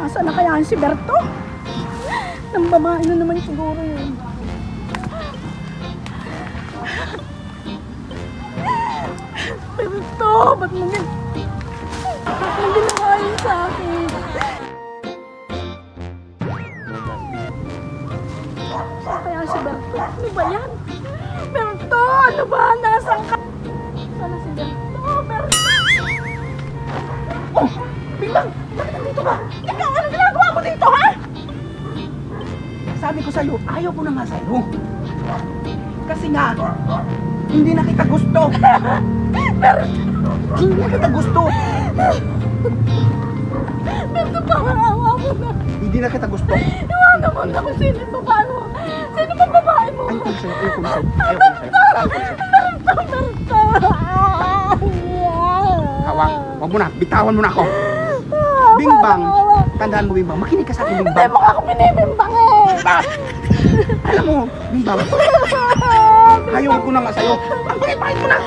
Asa na kaya si Berto? Nang babae na naman siguro yun. Berto, ba't mo ginawa yun sa akin? Saan kaya si Berto? Ano ba yan? Berto, ano ba? Nasaan ka? Sana si Berto? Berto! Oh! Bimbang! Bakit nandito ka? Ikaw, ano ginagawa mo dito, ha? Sabi ko sa'yo, ayaw ko na nga sa'yo. Kasi nga, hindi na kita gusto. Hindi na kita gusto. Berto, pangawa mo na. Hindi na kita gusto. Iwanan mo na kung sino yung babae mo. Sino bang babae mo? Ayaw ko na sa'yo, ayaw ko na sa'yo. Ayaw ko na sa'yo. Ayaw ko na sa'yo. Berto! Hawak, wag mo na, bitawan mo na ako. Bimbang, tandaan mo Bimbang, makinig ka sa akin Hindi Bimbang. mo ako binibimbang eh! Alam mo, Bimbang, ayaw ko na nga sa'yo. Ang pakipahit mo na.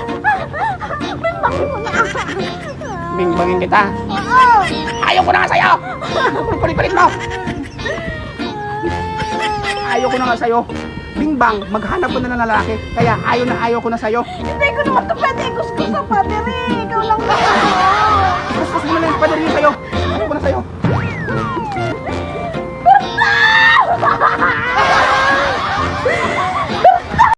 Bimbang mo na! Bimbangin kita. Oo! Ayaw ko na nga sa'yo. Palit-palit mo. Ayaw ko na nga sa'yo. Bimbang, maghanap ko na ng lalaki. Kaya ayaw ko na sa'yo. Hindi ko naman ito pwede ikuskus sa padre. Ikaw lang na. Kuskus mo na lang yung paderyo sa'yo. Ayaw ko na sa'yo.